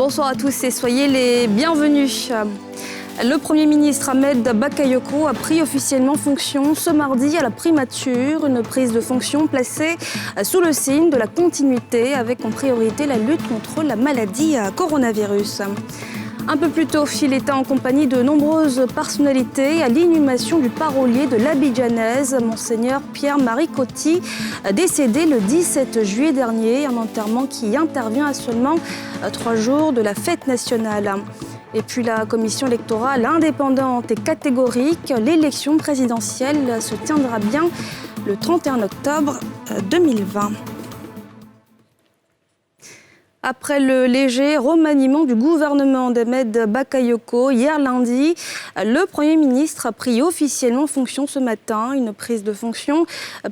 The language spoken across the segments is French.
Bonsoir à tous et soyez les bienvenus. Le Premier ministre Ahmed Bakayoko a pris officiellement fonction ce mardi à la primature, une prise de fonction placée sous le signe de la continuité avec en priorité la lutte contre la maladie coronavirus. Un peu plus tôt, il était en compagnie de nombreuses personnalités à l'inhumation du parolier de l'Abidjanaise, Monseigneur Pierre-Marie Coty, décédé le 17 juillet dernier, un enterrement qui intervient à seulement 3 jours de la fête nationale. Et puis la commission électorale indépendante et catégorique, l'élection présidentielle se tiendra bien le 31 octobre 2020. Après le léger remaniement du gouvernement d'Ahmed Bakayoko hier lundi, le Premier ministre a pris officiellement fonction ce matin, une prise de fonction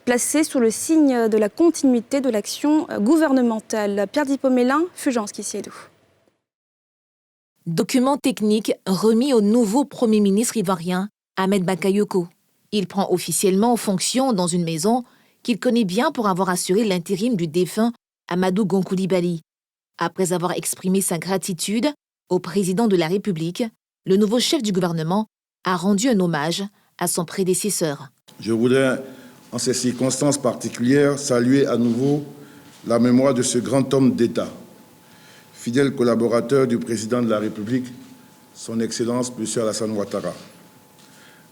placée sous le signe de la continuité de l'action gouvernementale. Pierre Dipomélin, Fulgence Kisiedou. Document technique remis au nouveau Premier ministre ivoirien, Ahmed Bakayoko. Il prend officiellement fonction dans une maison qu'il connaît bien pour avoir assuré l'intérim du défunt Amadou Gon Coulibaly. Après avoir exprimé sa gratitude au président de la République, le nouveau chef du gouvernement a rendu un hommage à son prédécesseur. Je voudrais, en ces circonstances particulières, saluer à nouveau la mémoire de ce grand homme d'État, fidèle collaborateur du président de la République, son Excellence M. Alassane Ouattara,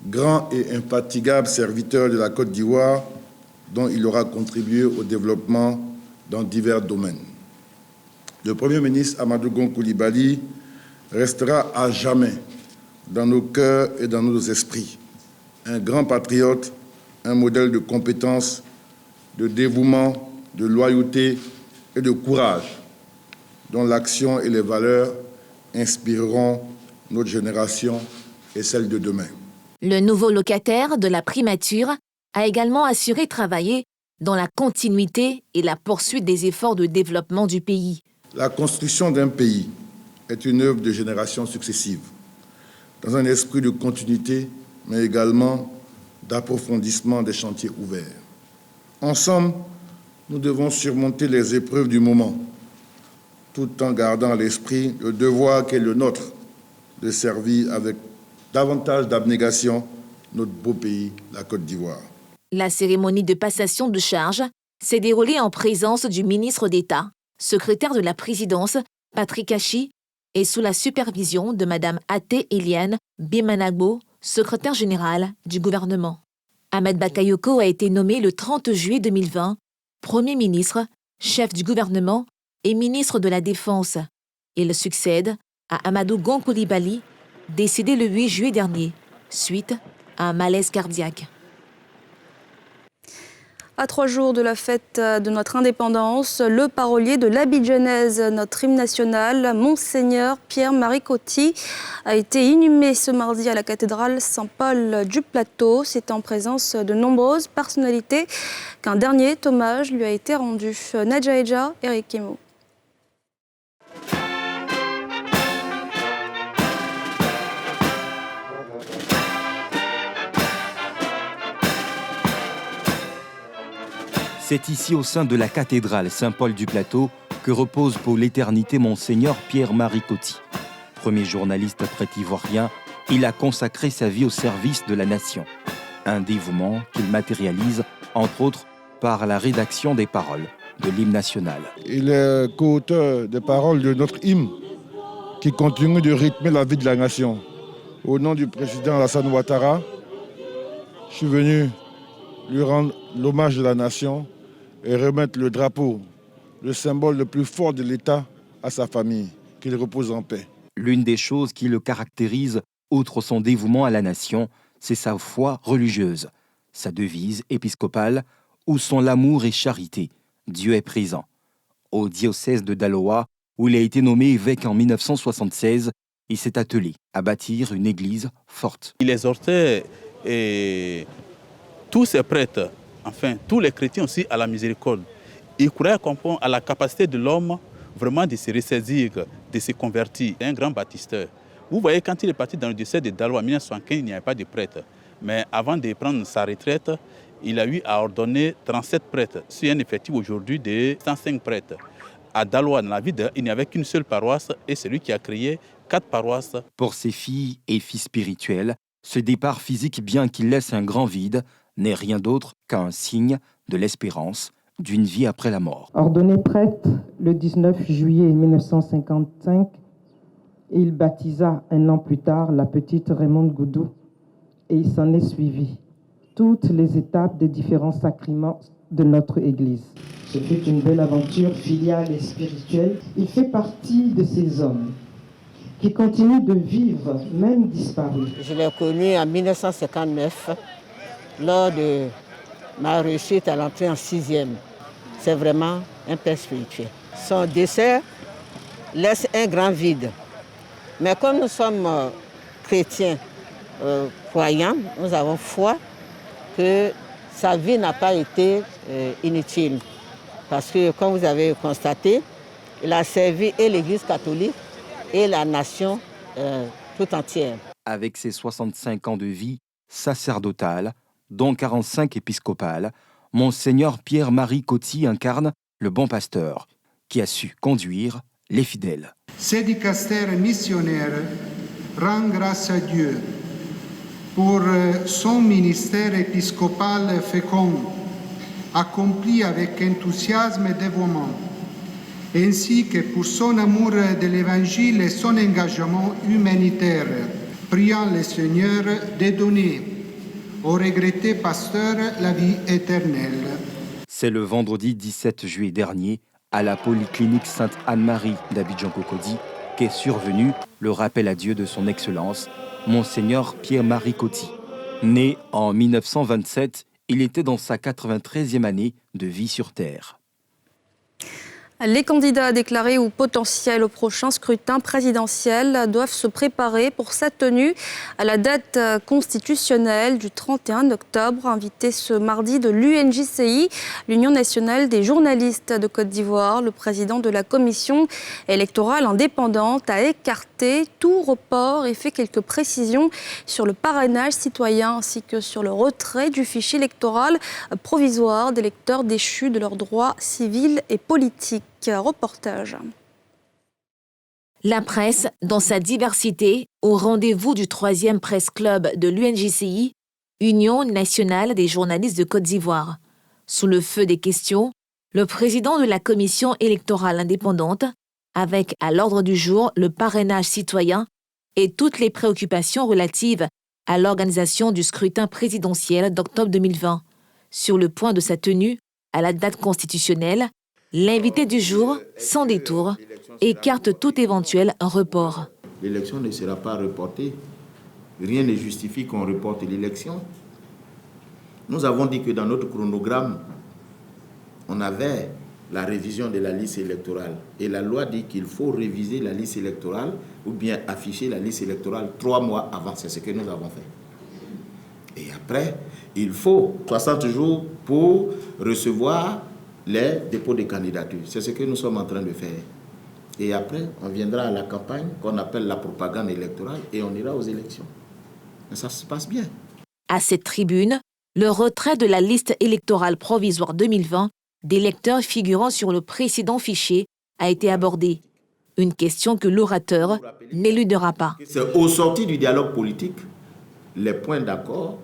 grand et infatigable serviteur de la Côte d'Ivoire, dont il aura contribué au développement dans divers domaines. Le Premier ministre Amadou Gon Coulibaly restera à jamais dans nos cœurs et dans nos esprits. Un grand patriote, un modèle de compétence, de dévouement, de loyauté et de courage, dont l'action et les valeurs inspireront notre génération et celle de demain. Le nouveau locataire de la primature a également assuré travailler dans la continuité et la poursuite des efforts de développement du pays. La construction d'un pays est une œuvre de générations successives, dans un esprit de continuité, mais également d'approfondissement des chantiers ouverts. Ensemble, nous devons surmonter les épreuves du moment, tout en gardant à l'esprit le devoir qui est le nôtre de servir avec davantage d'abnégation notre beau pays, la Côte d'Ivoire. La cérémonie de passation de charge s'est déroulée en présence du ministre d'État, secrétaire de la présidence, Patrick Hachi, et sous la supervision de Mme Até Eliane Bimanagbo, secrétaire générale du gouvernement. Ahmed Bakayoko a été nommé le 30 juillet 2020 Premier ministre, chef du gouvernement et ministre de la Défense. Il succède à Amadou Gon Coulibaly, décédé le 8 juillet dernier, suite à un malaise cardiaque. À 3 jours de la fête de notre indépendance, le parolier de l'Abidjanaise, notre hymne national, Monseigneur Pierre-Marie Coty, a été inhumé ce mardi à la cathédrale Saint-Paul du Plateau. C'est en présence de nombreuses personnalités qu'un dernier hommage lui a été rendu. Nadja Eja, Eric Kemo. C'est ici au sein de la cathédrale Saint-Paul du Plateau que repose pour l'éternité Monseigneur Pierre-Marie Coty. Premier journaliste prêtre ivoirien, il a consacré sa vie au service de la nation. Un dévouement qu'il matérialise, entre autres, par la rédaction des paroles de l'hymne national. Il est co-auteur des paroles de notre hymne qui continue de rythmer la vie de la nation. Au nom du président Alassane Ouattara, je suis venu lui rendre l'hommage de la nation et remettre le drapeau, le symbole le plus fort de l'État, à sa famille, qu'il repose en paix. L'une des choses qui le caractérise, outre son dévouement à la nation, c'est sa foi religieuse, sa devise épiscopale, où sont l'amour et charité. Dieu est présent. Au diocèse de Daloa, où il a été nommé évêque en 1976, il s'est attelé à bâtir une église forte. Il exhortait tous ces prêtres, enfin tous les chrétiens aussi, à la miséricorde. Il croyait à la capacité de l'homme vraiment de se ressaisir, de se convertir. C'est un grand baptisteur. Vous voyez, quand il est parti dans le diocèse de Daloa en 1975, il n'y avait pas de prêtre. Mais avant de prendre sa retraite, il a eu à ordonner 37 prêtres, sur un effectif aujourd'hui de 105 prêtres. À Daloa, dans la ville, il n'y avait qu'une seule paroisse et c'est lui qui a créé 4 paroisses. Pour ses filles et fils spirituels, ce départ physique, bien qu'il laisse un grand vide, n'est rien d'autre qu'un signe de l'espérance d'une vie après la mort. Ordonné prêtre le 19 juillet 1955, il baptisa un an plus tard la petite Raymonde Goudou et il s'en est suivi toutes les étapes des différents sacrements de notre Église. Ce fut une belle aventure filiale et spirituelle. Il fait partie de ces hommes qui continuent de vivre, même disparus. Je l'ai connu en 1959, lors de ma réussite à l'entrée en 6e. C'est vraiment un père spirituel. Son décès laisse un grand vide. Mais comme nous sommes chrétiens croyants, nous avons foi que sa vie n'a pas été inutile. Parce que, comme vous avez constaté, il a servi et l'Église catholique et la nation tout entière. Avec ses 65 ans de vie sacerdotale, dont 45 épiscopales, Monseigneur Pierre-Marie Coty incarne le bon pasteur qui a su conduire les fidèles. Ce dicastère missionnaire rend grâce à Dieu pour son ministère épiscopal fécond, accompli avec enthousiasme et dévouement, ainsi que pour son amour de l'Évangile et son engagement humanitaire, priant le Seigneur de donner au regretté pasteur la vie éternelle. C'est le vendredi 17 juillet dernier, à la polyclinique Sainte-Anne-Marie d'Abidjan-Cocody, qu'est survenu le rappel à Dieu de son Excellence, Monseigneur Pierre-Marie Coty. Né en 1927, il était dans sa 93e année de vie sur Terre. Les candidats déclarés ou potentiels au prochain scrutin présidentiel doivent se préparer pour sa tenue à la date constitutionnelle du 31 octobre, invité ce mardi de l'UNJCI, l'Union nationale des journalistes de Côte d'Ivoire. Le président de la commission électorale indépendante a écarté tout report et fait quelques précisions sur le parrainage citoyen ainsi que sur le retrait du fichier électoral provisoire d'électeurs déchus de leurs droits civils et politiques. Reportage. La presse, dans sa diversité, au rendez-vous du 3e Presse Club de l'UNJCI, Union nationale des journalistes de Côte d'Ivoire. Sous le feu des questions, le président de la commission électorale indépendante, avec à l'ordre du jour le parrainage citoyen et toutes les préoccupations relatives à l'organisation du scrutin présidentiel d'octobre 2020. Sur le point de sa tenue à la date constitutionnelle, l'invité du jour, sans détour, écarte tout éventuel report. L'élection ne sera pas reportée. Rien ne justifie qu'on reporte l'élection. Nous avons dit que dans notre chronogramme, on avait la révision de la liste électorale. Et la loi dit qu'il faut réviser la liste électorale ou bien afficher la liste électorale 3 mois avant. C'est ce que nous avons fait. Et après, il faut 60 jours pour recevoir les dépôts de candidature. C'est ce que nous sommes en train de faire. Et après, on viendra à la campagne qu'on appelle la propagande électorale et on ira aux élections. Mais ça se passe bien. À cette tribune, le retrait de la liste électorale provisoire 2020 d'électeurs figurant sur le précédent fichier a été abordé. Une question que l'orateur n'éludera pas. Au sorti du dialogue politique, les points d'accord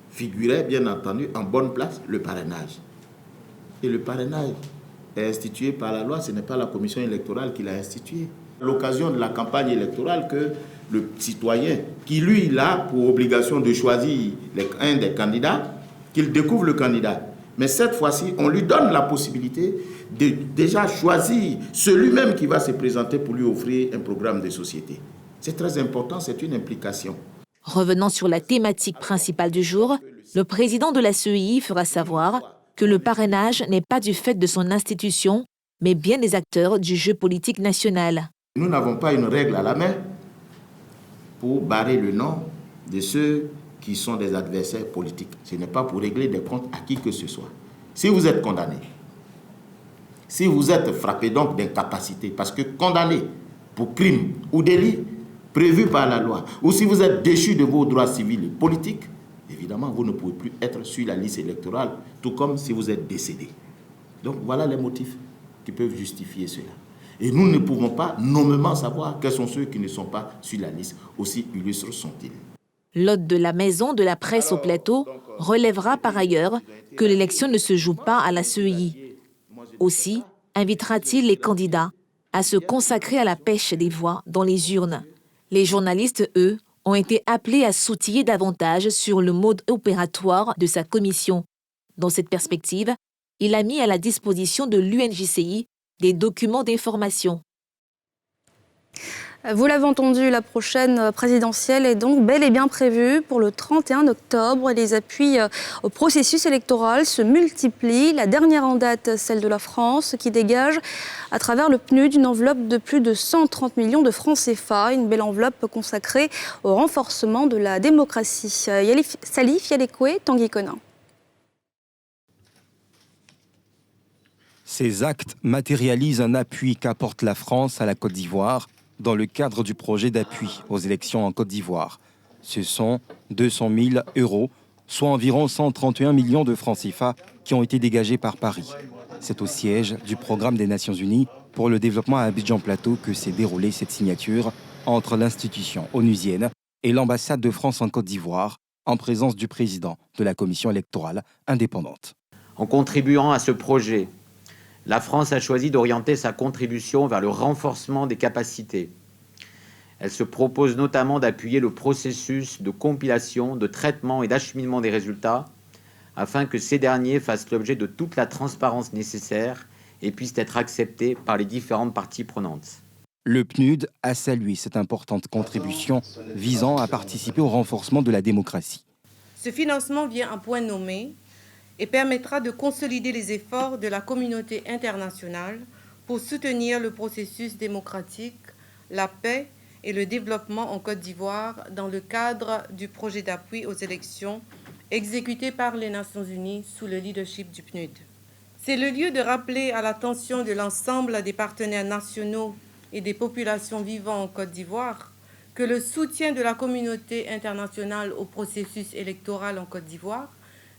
figuraient bien entendu en bonne place le parrainage. Et le parrainage est institué par la loi, ce n'est pas la commission électorale qui l'a institué. À l'occasion de la campagne électorale, que le citoyen, qui lui, il a pour obligation de choisir un des candidats, qu'il découvre le candidat. Mais cette fois-ci, on lui donne la possibilité de déjà choisir celui-même qui va se présenter pour lui offrir un programme de société. C'est très important, c'est une implication. Revenant sur la thématique principale du jour, le président de la CEI fera savoir que le parrainage n'est pas du fait de son institution, mais bien des acteurs du jeu politique national. Nous n'avons pas une règle à la main pour barrer le nom de ceux qui sont des adversaires politiques. Ce n'est pas pour régler des comptes à qui que ce soit. Si vous êtes condamné, si vous êtes frappé donc d'incapacité, parce que condamné pour crime ou délit prévu par la loi, ou si vous êtes déchu de vos droits civils et politiques, évidemment, vous ne pouvez plus être sur la liste électorale, tout comme si vous êtes décédé. Donc voilà les motifs qui peuvent justifier cela. Et nous ne pouvons pas nommément savoir quels sont ceux qui ne sont pas sur la liste, aussi illustres sont-ils. L'hôte de la maison de la presse au plateau relèvera par ailleurs que l'élection ne se joue pas à la CEI. Aussi invitera-t-il les candidats à se consacrer à la pêche des voix dans les urnes. Les journalistes, eux, ont été appelés à s'outiller davantage sur le mode opératoire de sa commission. Dans cette perspective, il a mis à la disposition de l'UNJCI des documents d'information. Vous l'avez entendu, la prochaine présidentielle est donc bel et bien prévue pour le 31 octobre. Les appuis au processus électoral se multiplient. La dernière en date, celle de la France, qui dégage à travers le PNUD une enveloppe de plus de 130 millions de francs CFA. Une belle enveloppe consacrée au renforcement de la démocratie. Salif Yadekwe, Tanguy Conin. Ces actes matérialisent un appui qu'apporte la France à la Côte d'Ivoire dans le cadre du projet d'appui aux élections en Côte d'Ivoire. Ce sont 200 000 €, soit environ 131 millions de francs CFA qui ont été dégagés par Paris. C'est au siège du programme des Nations Unies pour le développement à Abidjan Plateau que s'est déroulée cette signature entre l'institution onusienne et l'ambassade de France en Côte d'Ivoire, en présence du président de la commission électorale indépendante. En contribuant à ce projet, la France a choisi d'orienter sa contribution vers le renforcement des capacités. Elle se propose notamment d'appuyer le processus de compilation, de traitement et d'acheminement des résultats afin que ces derniers fassent l'objet de toute la transparence nécessaire et puissent être acceptés par les différentes parties prenantes. Le PNUD a salué cette importante contribution visant à participer au renforcement de la démocratie. Ce financement vient à point nommé et permettra de consolider les efforts de la communauté internationale pour soutenir le processus démocratique, la paix et le développement en Côte d'Ivoire dans le cadre du projet d'appui aux élections exécuté par les Nations Unies sous le leadership du PNUD. C'est le lieu de rappeler à l'attention de l'ensemble des partenaires nationaux et des populations vivant en Côte d'Ivoire que le soutien de la communauté internationale au processus électoral en Côte d'Ivoire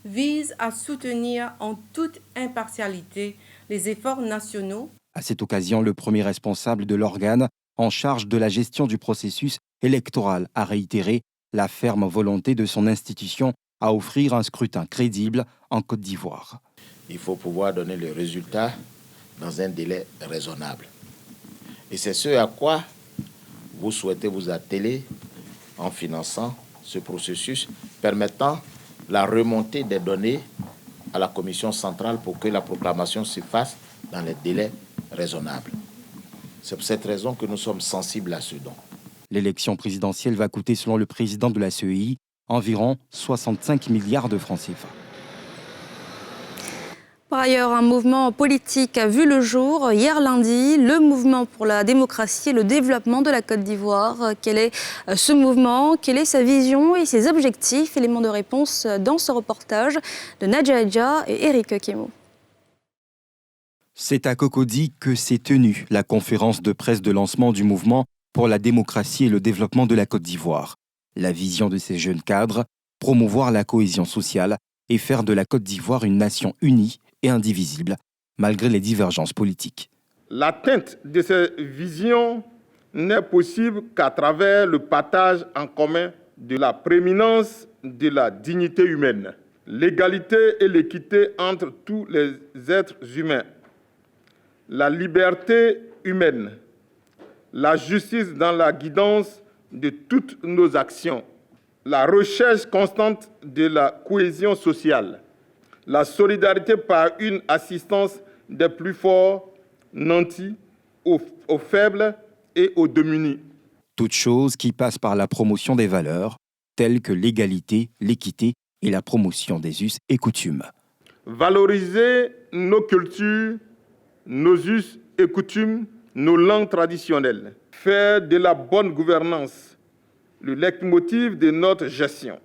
vise à soutenir en toute impartialité les efforts nationaux. À cette occasion, le premier responsable de l'organe en charge de la gestion du processus électoral a réitéré la ferme volonté de son institution à offrir un scrutin crédible en Côte d'Ivoire. Il faut pouvoir donner le résultat dans un délai raisonnable. Et c'est ce à quoi vous souhaitez vous atteler en finançant ce processus permettant la remontée des données à la commission centrale pour que la proclamation se fasse dans les délais raisonnables. C'est pour cette raison que nous sommes sensibles à ce don. L'élection présidentielle va coûter, selon le président de la CEI, environ 65 milliards de francs CFA. Par ailleurs, un mouvement politique a vu le jour hier lundi, le mouvement pour la démocratie et le développement de la Côte d'Ivoire. Quel est ce mouvement? Quelle est sa vision et ses objectifs? Éléments de réponse dans ce reportage de Nadja Adja et Eric Kemo. C'est à Cocody que s'est tenue la conférence de presse de lancement du mouvement pour la démocratie et le développement de la Côte d'Ivoire. La vision de ces jeunes cadres, promouvoir la cohésion sociale et faire de la Côte d'Ivoire une nation unie et indivisible, malgré les divergences politiques. L'atteinte de ces visions n'est possible qu'à travers le partage en commun de la prééminence de la dignité humaine, l'égalité et l'équité entre tous les êtres humains, la liberté humaine, la justice dans la guidance de toutes nos actions, la recherche constante de la cohésion sociale, la solidarité par une assistance des plus forts nantis aux faibles et aux démunis. Toute chose qui passe par la promotion des valeurs, telles que l'égalité, l'équité et la promotion des us et coutumes. Valoriser nos cultures, nos us et coutumes, nos langues traditionnelles. Faire de la bonne gouvernance le leitmotiv de notre gestion.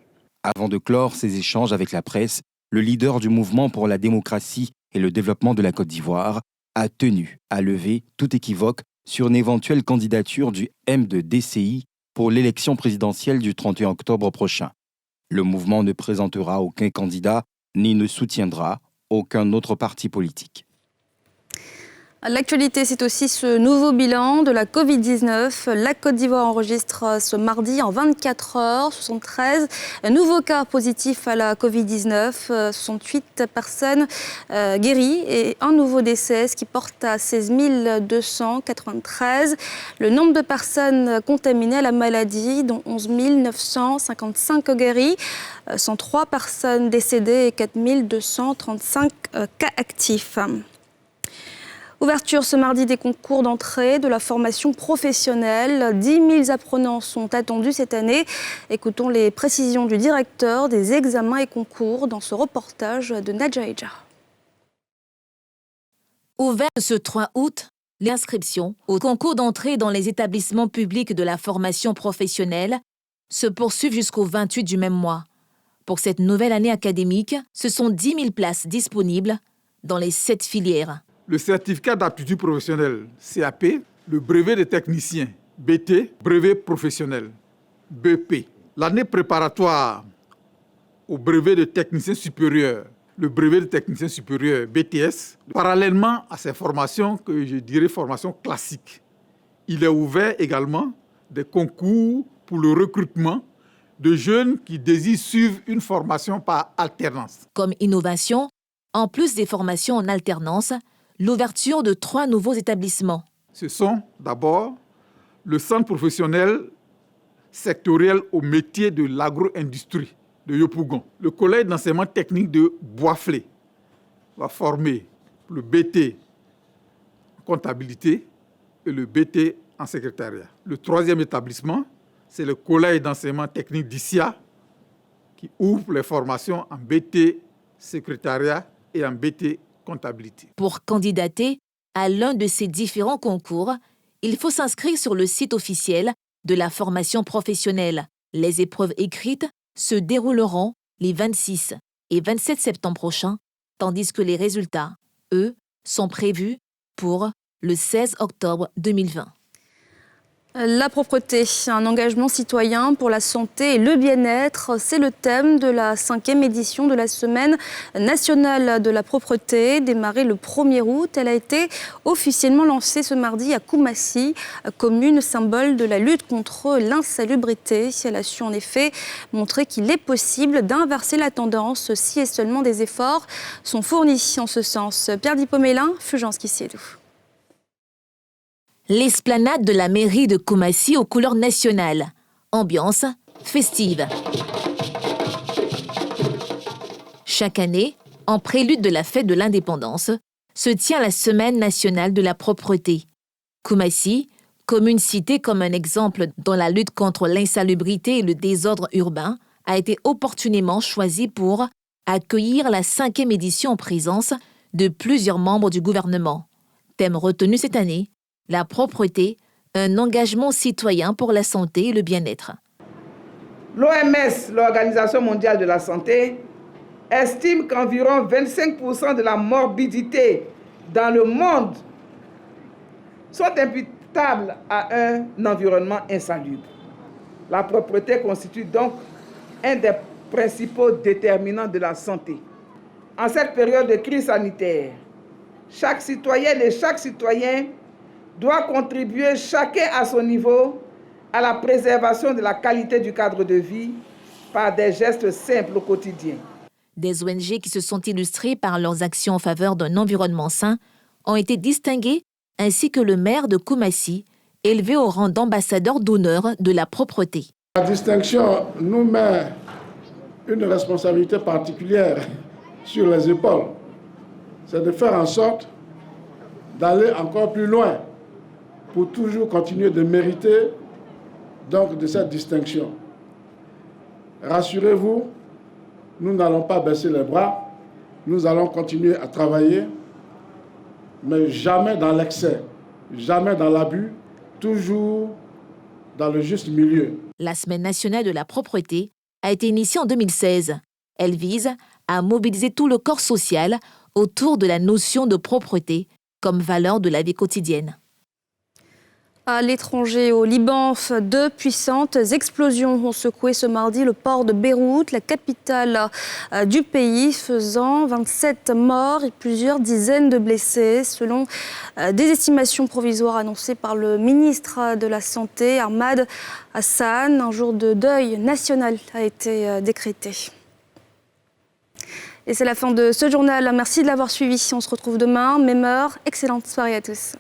Avant de clore ces échanges avec la presse, le leader du mouvement pour la démocratie et le développement de la Côte d'Ivoire a tenu à lever tout équivoque sur une éventuelle candidature du M2DCI pour l'élection présidentielle du 31 octobre prochain. Le mouvement ne présentera aucun candidat ni ne soutiendra aucun autre parti politique. L'actualité, c'est aussi ce nouveau bilan de la Covid-19. La Côte d'Ivoire enregistre ce mardi en 24 heures 73 nouveaux cas positifs à la Covid-19, 68 personnes guéries et un nouveau décès, ce qui porte à 16 293 le nombre de personnes contaminées à la maladie, dont 11 955 guéries, 103 personnes décédées et 4 235 cas actifs. Ouverture ce mardi des concours d'entrée de la formation professionnelle. 10 000 apprenants sont attendus cette année. Écoutons les précisions du directeur des examens et concours dans ce reportage de Nadja Eja. Ouvert ce 3 août, les inscriptions au concours d'entrée dans les établissements publics de la formation professionnelle se poursuivent jusqu'au 28 du même mois. Pour cette nouvelle année académique, ce sont 10 000 places disponibles dans les 7 filières. Le certificat d'aptitude professionnelle, CAP, le brevet de technicien, BT, brevet professionnel, BP. L'année préparatoire au brevet de technicien supérieur, le brevet de technicien supérieur, BTS, parallèlement à ces formations que je dirais formations classiques. Il est ouvert également des concours pour le recrutement de jeunes qui désirent suivre une formation par alternance. Comme innovation, en plus des formations en alternance, l'ouverture de 3 nouveaux établissements. Ce sont d'abord le centre professionnel sectoriel au métier de l'agro-industrie de Yopougon, le collège d'enseignement technique de Boisflé va former le BT en comptabilité et le BT en secrétariat. Le 3e établissement, c'est le collège d'enseignement technique d'ICIA qui ouvre les formations en BT secrétariat et en BT comptabilité. Pour candidater à l'un de ces différents concours, il faut s'inscrire sur le site officiel de la formation professionnelle. Les épreuves écrites se dérouleront les 26 et 27 septembre prochains, tandis que les résultats, eux, sont prévus pour le 16 octobre 2020. La propreté, un engagement citoyen pour la santé et le bien-être, c'est le thème de la 5e édition de la Semaine nationale de la propreté. Démarrée le 1er août, elle a été officiellement lancée ce mardi à Koumassi, commune symbole de la lutte contre l'insalubrité. Elle a su en effet montrer qu'il est possible d'inverser la tendance si et seulement des efforts sont fournis en ce sens. Pierre Dipomélin, Fulgence Kissiedou. L'esplanade de la mairie de Koumassi aux couleurs nationales. Ambiance festive. Chaque année, en prélude de la fête de l'indépendance, se tient la Semaine nationale de la propreté. Koumassi, commune citée comme un exemple dans la lutte contre l'insalubrité et le désordre urbain, a été opportunément choisie pour accueillir la 5e édition en présence de plusieurs membres du gouvernement. Thème retenu cette année, la propreté, un engagement citoyen pour la santé et le bien-être. L'OMS, l'Organisation mondiale de la santé, estime qu'environ 25% de la morbidité dans le monde sont imputables à un environnement insalubre. La propreté constitue donc un des principaux déterminants de la santé. En cette période de crise sanitaire, chaque citoyenne et chaque citoyen doit contribuer chacun à son niveau à la préservation de la qualité du cadre de vie par des gestes simples au quotidien. Des ONG qui se sont illustrées par leurs actions en faveur d'un environnement sain ont été distinguées, ainsi que le maire de Koumassi, élevé au rang d'ambassadeur d'honneur de la propreté. La distinction nous met une responsabilité particulière sur les épaules. C'est de faire en sorte d'aller encore plus loin pour toujours continuer de mériter donc de cette distinction. Rassurez-vous, nous n'allons pas baisser les bras, nous allons continuer à travailler, mais jamais dans l'excès, jamais dans l'abus, toujours dans le juste milieu. La Semaine nationale de la propreté a été initiée en 2016. Elle vise à mobiliser tout le corps social autour de la notion de propreté comme valeur de la vie quotidienne. À l'étranger, au Liban, deux puissantes explosions ont secoué ce mardi le port de Beyrouth, la capitale du pays, faisant 27 morts et plusieurs dizaines de blessés. Selon des estimations provisoires annoncées par le ministre de la Santé, Ahmad Hassan, un jour de deuil national a été décrété. Et c'est la fin de ce journal. Merci de l'avoir suivi. On se retrouve demain, même heure. Excellente soirée à tous.